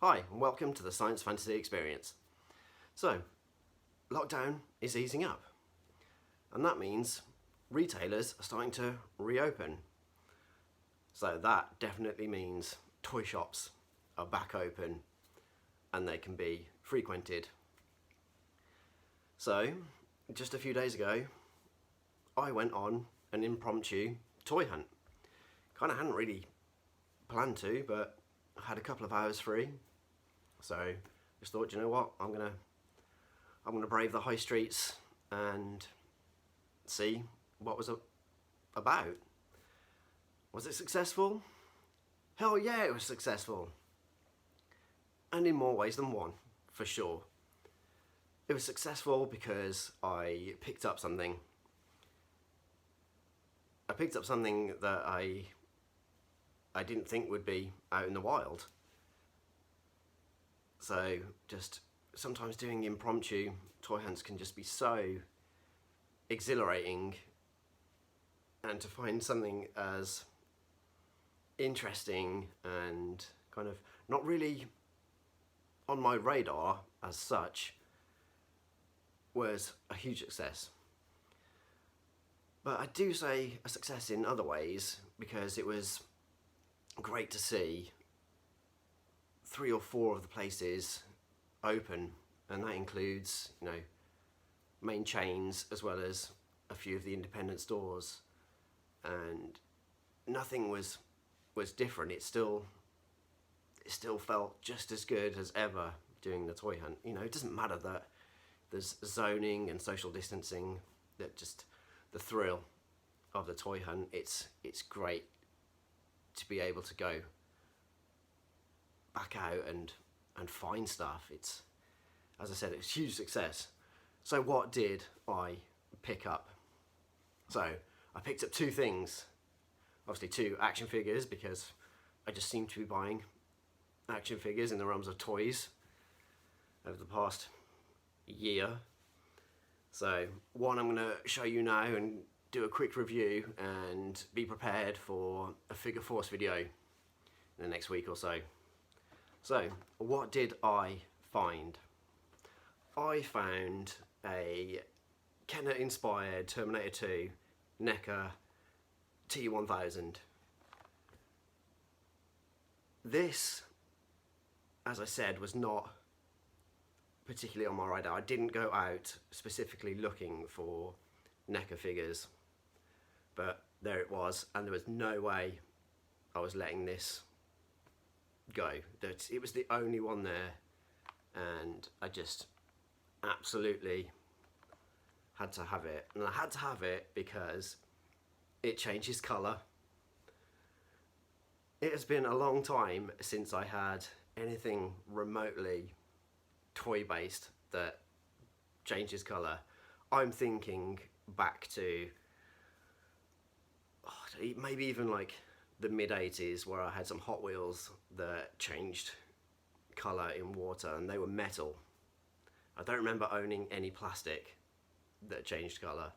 Hi, and welcome to the Science Fantasy Experience. So, lockdown is easing up, and that means retailers are starting to reopen. So that definitely means toy shops are back open and they can be frequented. So, just a few days ago, I went on an impromptu toy hunt. Kind of hadn't really planned to, but I had a couple of hours free. So just thought, you know what, I'm gonna brave the high streets and see what was about. Was it successful? Hell yeah, it was successful. And in more ways than one, for sure. It was successful because I picked up something. I picked up something that I didn't think would be out in the wild. So just sometimes doing impromptu toy hunts can just be so exhilarating, and to find something as interesting and kind of not really on my radar as such was a huge success. But I do say a success in other ways, because it was great to see 3 or 4 of the places open, and that includes, you know, main chains as well as a few of the independent stores, and nothing was different. It still felt just as good as ever doing the toy hunt. You know, it doesn't matter that there's zoning and social distancing, that just the thrill of the toy hunt, it's great to be able to go back out and find stuff. It's, as I said, it's a huge success. So what did I pick up? So I picked up 2 things. Obviously 2 action figures, because I just seem to be buying action figures in the realms of toys over the past year. So one I'm going to show you now and do a quick review, and be prepared for a figure force video in the next week or so. So, what did I find? I found a Kenner-inspired Terminator 2 NECA T1000. This, as I said, was not particularly on my radar. I didn't go out specifically looking for NECA figures, but there it was, and there was no way I was letting this go. That it was the only one there, and I just absolutely had to have it. And I had to have it because it changes colour. It has been a long time since I had anything remotely toy based that changes colour. I'm thinking back to maybe even like the mid-80s, where I had some Hot Wheels that changed colour in water, and they were metal. I don't remember owning any plastic that changed colour.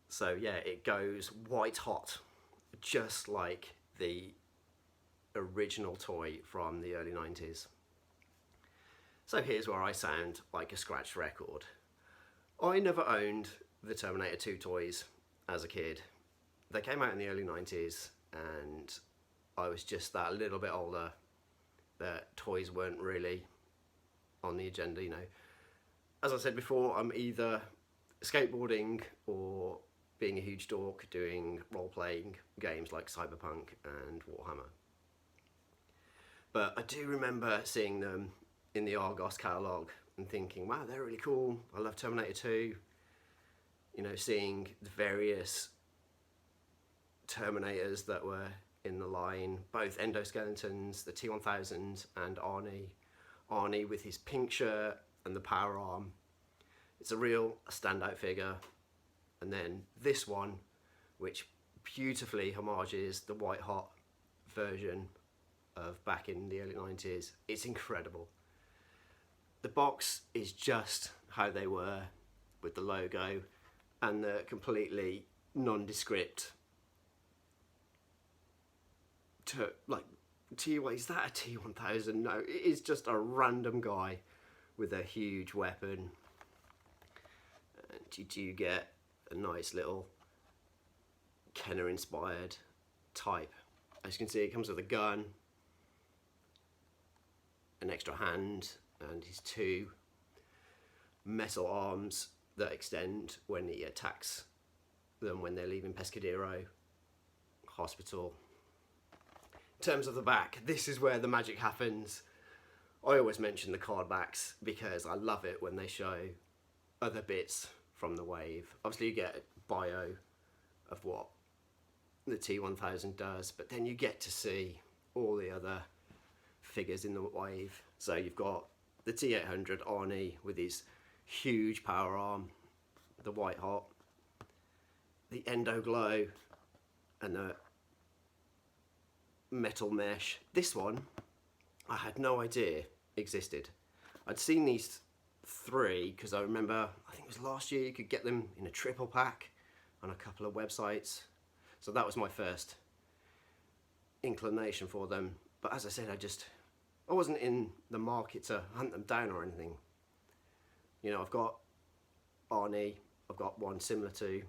So yeah, it goes white hot, just like the original toy from the early 90s. So here's where I sound like a scratched record. I never owned the Terminator 2 toys as a kid. They came out in the early 90s, and I was just that little bit older that toys weren't really on the agenda, you know. As I said before, I'm either skateboarding or being a huge dork doing role-playing games like Cyberpunk and Warhammer. But I do remember seeing them in the Argos catalogue and thinking, wow, they're really cool. I love Terminator 2. You know, seeing the various Terminators that were in the line, both endoskeletons, the T1000 and Arnie. Arnie with his pink shirt and the power arm. It's a real standout figure. And then this one, which beautifully homages the white hot version of back in the early 90s. It's incredible. The box is just how they were, with the logo and the completely nondescript is that a T1000? No, it is just a random guy with a huge weapon. And you do get a nice little Kenner inspired type. As you can see, it comes with a gun, an extra hand, and his two metal arms that extend when he attacks them when they're leaving Pescadero Hospital. In terms of the back, this is where the magic happens. I always mention the card backs because I love it when they show other bits from the wave. Obviously you get a bio of what the T1000 does, but then you get to see all the other figures in the wave. So you've got the T800 Arnie with his huge power arm, the White Hot, the Endo Glow, and the metal mesh. This one I had no idea existed. I'd seen these three because I remember, I think it was last year, you could get them in a triple pack on a couple of websites. So that was my first inclination for them. But as I said, I wasn't in the market to hunt them down or anything. You know, I've got Arnie, I've got one similar to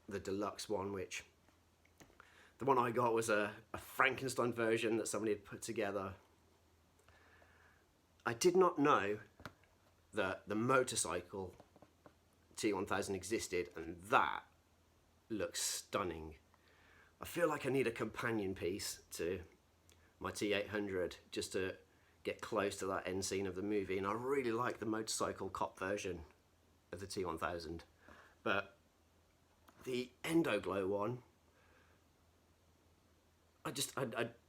the deluxe one, which the one I got was a Frankenstein version that somebody had put together. I did not know that the motorcycle T1000 existed, and that looks stunning. I feel like I need a companion piece to my T800 just to get close to that end scene of the movie, and I really like the motorcycle cop version of the T1000. But the Endo Glow one, I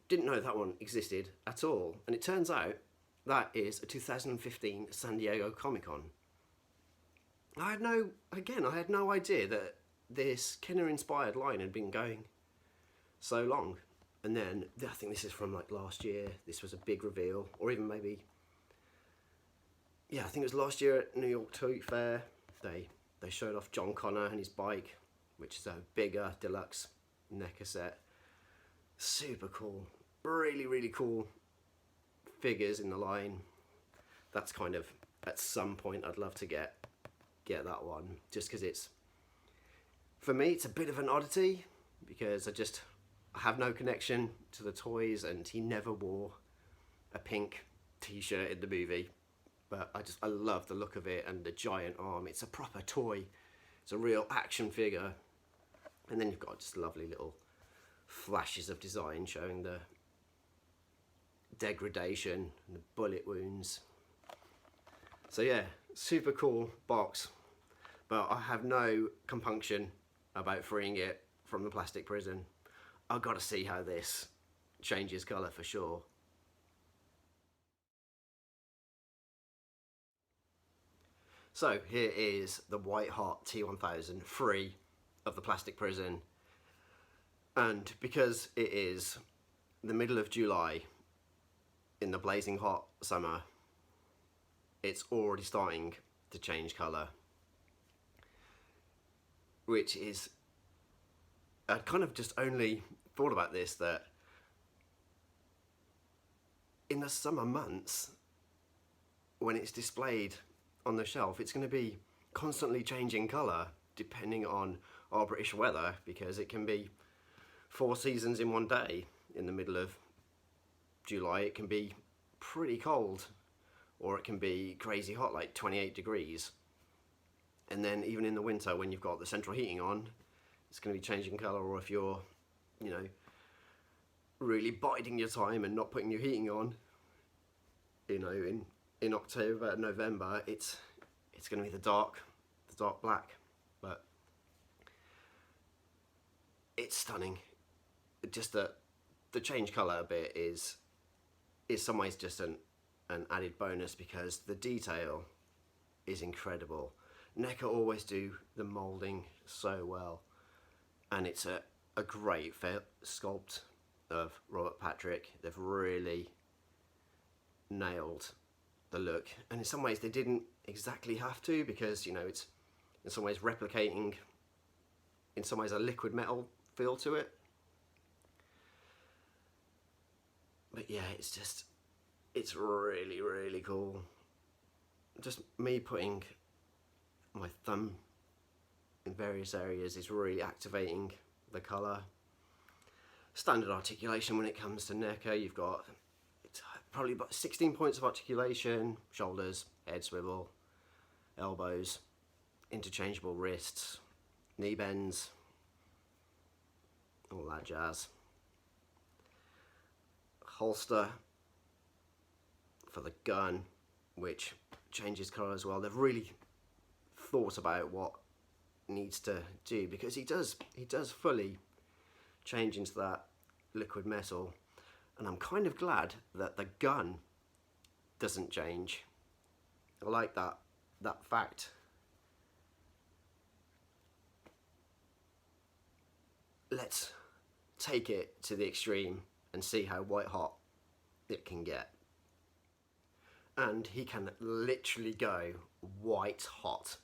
didn't know that one existed at all, and it turns out that is a 2015 San Diego Comic-Con. I had no idea that this Kenner inspired line had been going so long. And then I think this is from like last year. This was a big reveal, or even maybe, yeah, I think it was last year at New York Toy Fair. They showed off John Connor and his bike, which is a bigger deluxe NECA set. Super cool, really, really cool figures in the line. That's kind of, at some point I'd love to get that one, just because it's, for me, it's a bit of an oddity, because I have no connection to the toys, and he never wore a pink t-shirt in the movie, but I love the look of it and the giant arm. It's a proper toy. It's a real action figure. And then you've got just lovely little flashes of design showing the degradation and the bullet wounds. So yeah, super cool box, but I have no compunction about freeing it from the plastic prison. I've got to see how this changes colour for sure. So here is the White Hot T1000 free of the plastic prison, and because it is the middle of July in the blazing hot summer, it's already starting to change colour, which is, I'd kind of just only thought about this, that in the summer months when it's displayed on the shelf, it's going to be constantly changing colour depending on our British weather, because it can be 4 seasons in one day. In the middle of July it can be pretty cold, or it can be crazy hot, like 28 degrees. And then even in the winter, when you've got the central heating on, it's going to be changing colour. Or if you're, you know, really biding your time and not putting your heating on, you know, in October, November, it's going to be the dark black. But it's stunning. Just the change colour bit is some ways just an added bonus, because the detail is incredible. NECA always do the moulding so well, and it's a great sculpt of Robert Patrick. They've really nailed the look, and in some ways they didn't exactly have to, because, you know, it's in some ways replicating, in some ways, a liquid metal feel to it. But yeah, it's really, really cool. Just me putting my thumb in various areas is really activating the colour. Standard articulation when it comes to NECA, you've got probably about 16 points of articulation: shoulders, head swivel, elbows, interchangeable wrists, knee bends, all that jazz. Holster for the gun, which changes colour as well. They've really thought about what needs to do, because he does fully change into that liquid metal, and I'm kind of glad that the gun doesn't change. I like that fact. Let's take it to the extreme and see how white hot it can get. And he can literally go white hot.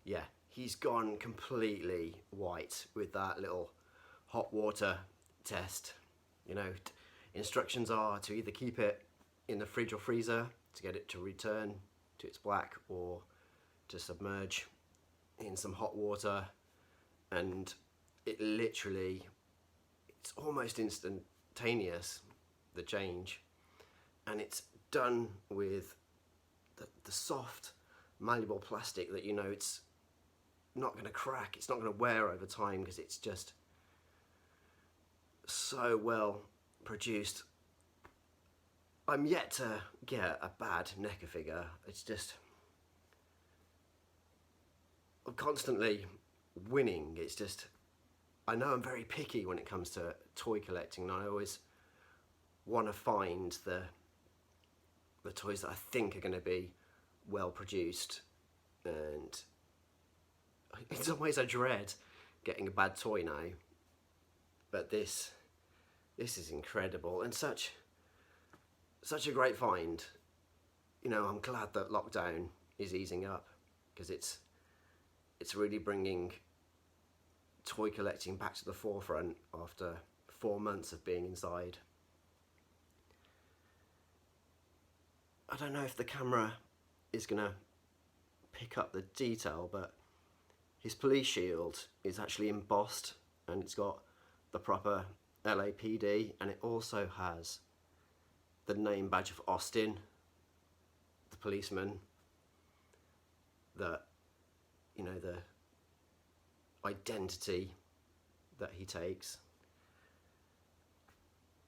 Yeah, he's gone completely white with that little hot water test. You know, instructions are to either keep it in the fridge or freezer to get it to return to its black, or to submerge in some hot water, and it literally, it's almost instantaneous, the change, and it's done with the soft malleable plastic that, you know, it's not going to crack, it's not going to wear over time, because it's just so well produced. I'm yet to get a bad NECA figure. It's just, I'm constantly winning. It's just, I know I'm very picky when it comes to toy collecting, and I always want to find the toys that I think are going to be well produced, and in some ways I dread getting a bad toy now, but this is incredible, and such a great find. You know, I'm glad that lockdown is easing up, because it's really bringing toy collecting back to the forefront after 4 months of being inside. I don't know if the camera is gonna pick up the detail, but his police shield is actually embossed, and it's got the proper LAPD, and it also has the name badge of Austin, the policeman, that, you know, the identity that he takes.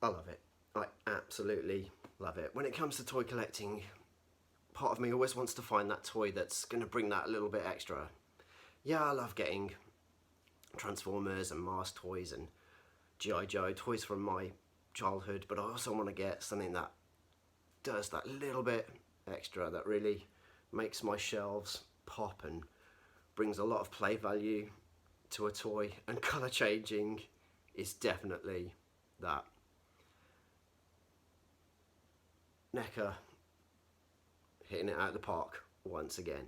I love it. I absolutely love it. When it comes to toy collecting, part of me always wants to find that toy that's going to bring that little bit extra. Yeah, I love getting Transformers and Mars toys and G.I. Joe toys from my childhood, but I also want to get something that does that little bit extra, that really makes my shelves pop and brings a lot of play value to a toy, and colour changing is definitely that. NECA hitting it out of the park once again.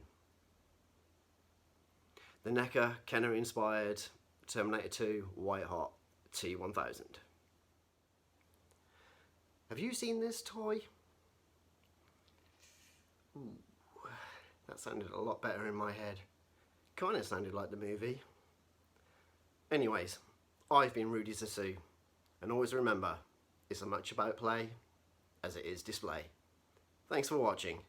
The NECA Kenner inspired Terminator 2 White Hot T1000. Have you seen this toy? Ooh, that sounded a lot better in my head. Kind of sounded like the movie. Anyways, I've been Rudy Sassu, and always remember, it's as much about play as it is display. Thanks for watching.